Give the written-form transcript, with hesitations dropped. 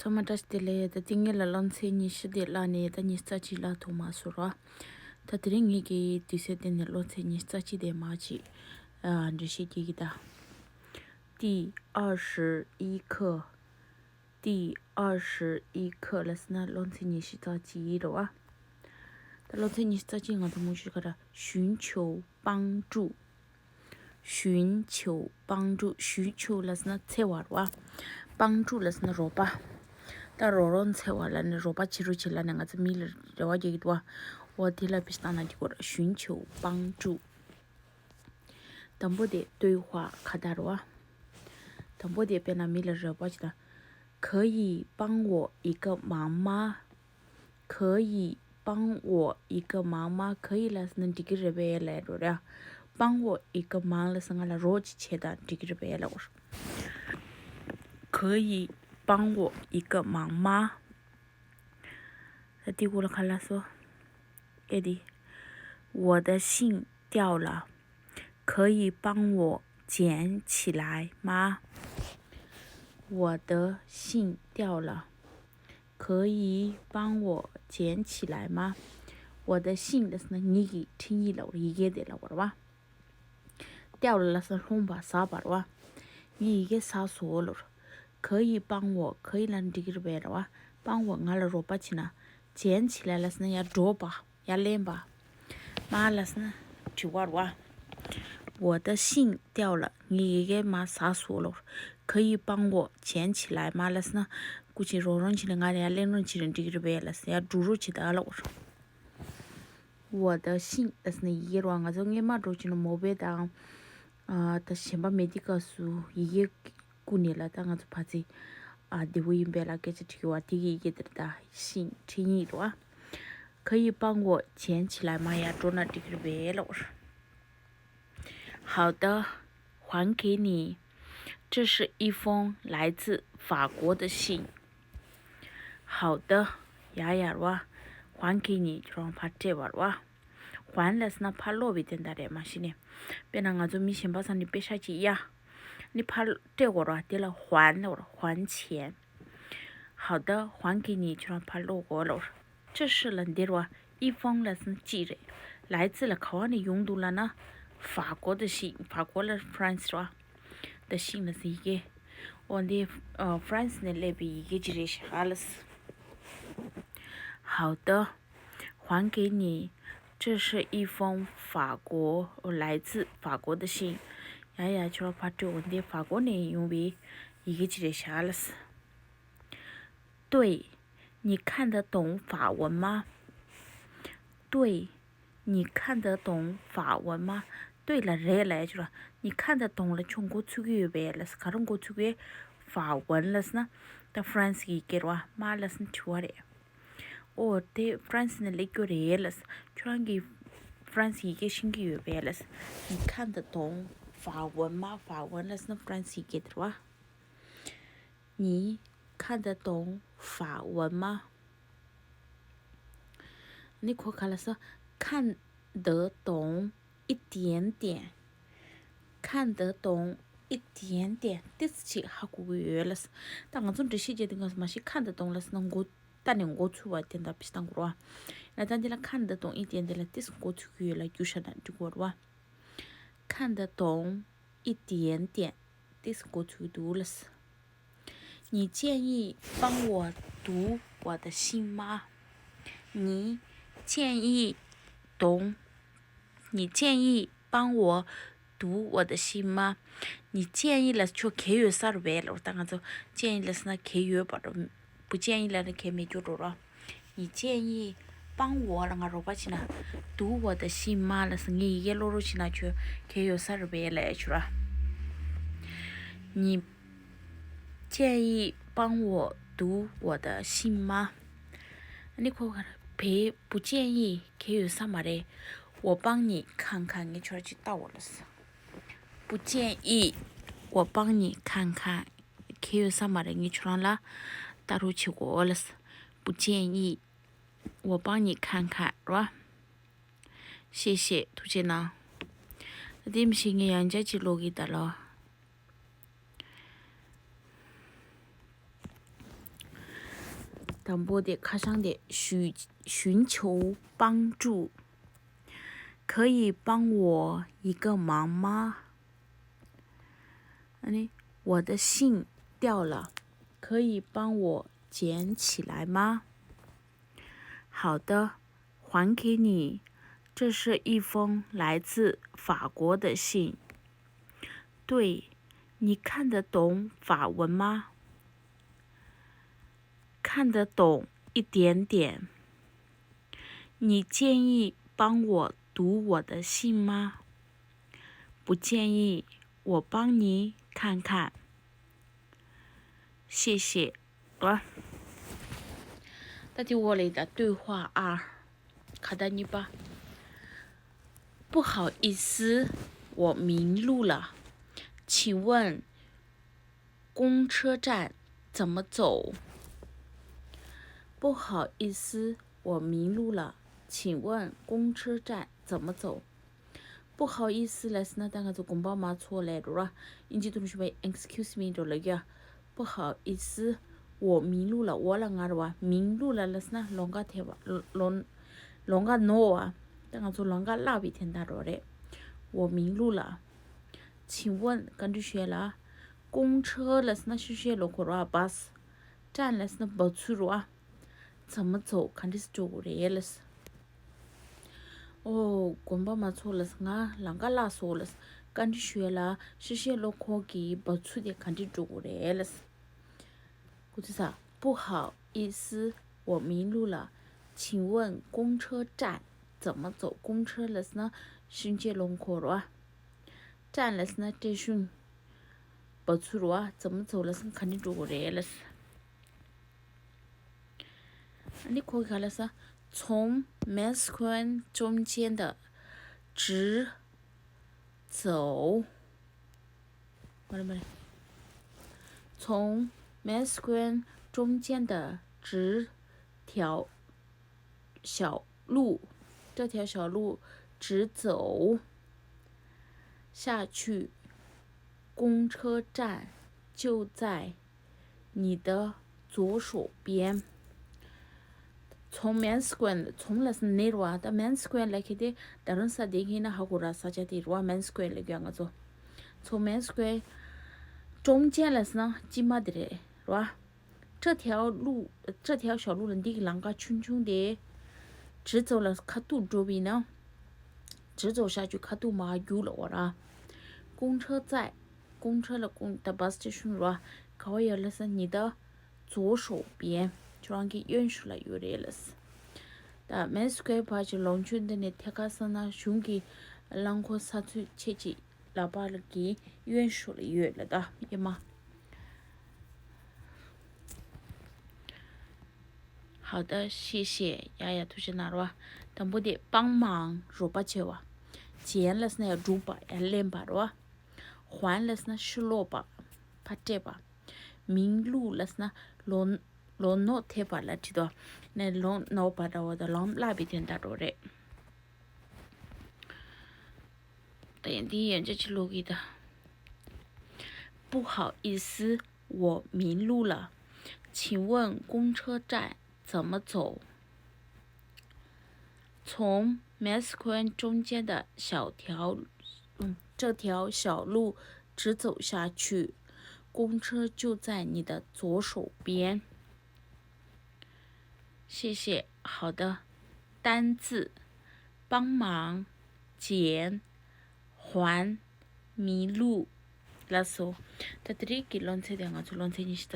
토마타스텔레 다팅엘라 런세니 시데라네 다니스타치라 토마소라 타트링이게 디세데네 런세니 스타치데 마치 안드시기다 第21课了是那런세니 스타치的哇런세니 스타치我的母语的寻求帮助寻求了是那切瓦哇帮助了是那罗巴但罗罗切瓦了那罗巴起入起来那个是米了的话就多我提了比斯那就过了寻求帮助当不的对话卡达罗当不的变那米了热巴起来可以帮我一个忙吗可以帮我一个忙吗可以了是那这个热白来着的帮我一个忙了是俺来罗起切的这个热白了我说可以帮我一个忙吗第五了看了说艾迪我的信掉了可以帮我捡起来吗我的信掉了可以帮我捡起来吗我的信的是那你给听一了一个的了我吧掉了是红吧啥吧哇你一个啥说了可以帮我可以让这个白了哇帮我俺了罗巴起呢捡起来了是那要捉吧要练吧妈了是那去玩哇我的信掉了你一个妈啥说了可以帮我捡起来吗了是那估计罗人起来俺要练人起人这个白了是要注入起的了我说我的信的是那一个我就俺妈都去那没别当但先把没的告诉一个姑娘了当俺就怕这的微白了给这这个第一个的信听你的哇可以帮我捡起来吗呀做那这个白了我说好的还给你这是一封来自法国的信好的呀呀哇还给你就让怕这玩哇还了是那怕落比真的的嘛是呢别那个就米先把上你别下去呀你怕这个了得了还了还钱好的还给你就让怕落过了这是人的了一封了是寄的来自了考完的用度了呢法国的信法国了 France 哇的信了是一个我的France 呢那边一个寄的下了是好的还给你这是一封来自法国的信呀呀就怕这我的法国呢用为一个寄的下了是对你看得懂法文吗对你看得懂法文吗对了人来就了你看得懂了从过去个呗了是看懂过去个法文了是呢但 France 一个哇妈了是错的哦对 France 呢那个人了是就给 France 一个星期月呗了是你看得懂法文吗法文了是那 France 一个的哇你看得懂法文吗你可看了是看得懂一点点看得懂一点点这是去好古月了是但我总这些节的什么是看得懂了是能够但你我出来点的比当过那咱就来看得懂一点点了这是我出月了就是那就过了看得懂一点点这是我出读了是你建议帮我读我的信吗你建议帮我读我的信吗你建议了就可以啥都白了当然就建议了是那可以把不建议了那可以没就着了你建议帮我那个罗巴去呢读我的信吗了是你也落入去那去可以啥都白来去了你建议帮我读我的信吗你可陪不建议可以什么的我帮你看看你出去到我了是不建议我帮你看看可以什么的你出了大陆去过了是不建议我帮你看看是吧谢谢图姐呢对不起你人家去录给的了当波的卡上的寻求帮助，可以帮我一个忙吗？我的信掉了，可以帮我捡起来吗？好的，还给你。这是一封来自法国的信。对，你看得懂法文吗？看得懂一点点。你建议帮我读我的信吗？不建议，我帮你看看。谢谢。这就我的对话2，看到你吧。不好意思，我迷路了，请问公车站怎么走？不好意思，我迷路了，请问公车站怎么走？不好意思，来是那当个做公报嘛错来了，应该同学们 excuse me 着了呀。不好意思，我迷路了，我啷个的迷路了来是那啷个贴吧，啷个孬啊？当个做啷个老比天大着的。我迷路了，请问跟着学了，公车来是那学学路口的 bus， 站来是那不出路啊？怎么走？看的是走的了是。哦，公报嘛错了是啊，啷个拉错了是？跟着学了，学学路口给不出的看的走的了是。我就啥？不好意思，我迷路了，请问公车站怎么走？公车了是那寻接路口了啊？站了是那这寻不出路啊？怎么走了是看的走的了是。你可以看了是，从 Mansquare 中间的直走，从 Mansquare 中间的直条小路，这条小路直走下去，公车站就在你的左手边。从 Mansquare 从了是那路啊，到 Mansquare来看的，当然是电影那好过了，啥叫的路啊 Mansquare 来讲个做，从 Mansquare 中间了是呢，几码的嘞，是吧？这条小路人的啷个圈圈的，直走了卡杜周边呢，直走下去卡杜马有了我啦。公车了的 bus station 是吧？可以了是你的左手边。就让给允许了有的了是，但Mansquare把就龙圈的那铁卡上那兄弟，啷个杀出切记，老把了给允许了有了的，也嘛。好的，谢谢丫丫同学拿了哇，但不得帮忙入把去哇，捡了是那入把呀连把的哇，还了是那失落吧，怕这吧，迷路了是那龙诺贴吧了知道，那龙诺把的我的龙拉比天大多的，等第一这去录给的，不好意思，我迷路了，请问公车站怎么走？从 Mansquare 中间的这条小路直走下去，公车就在你的左手边。谢谢，好的。单字：帮忙、捡、还、迷路。拉索，这里给乱猜的，我就乱猜你是的。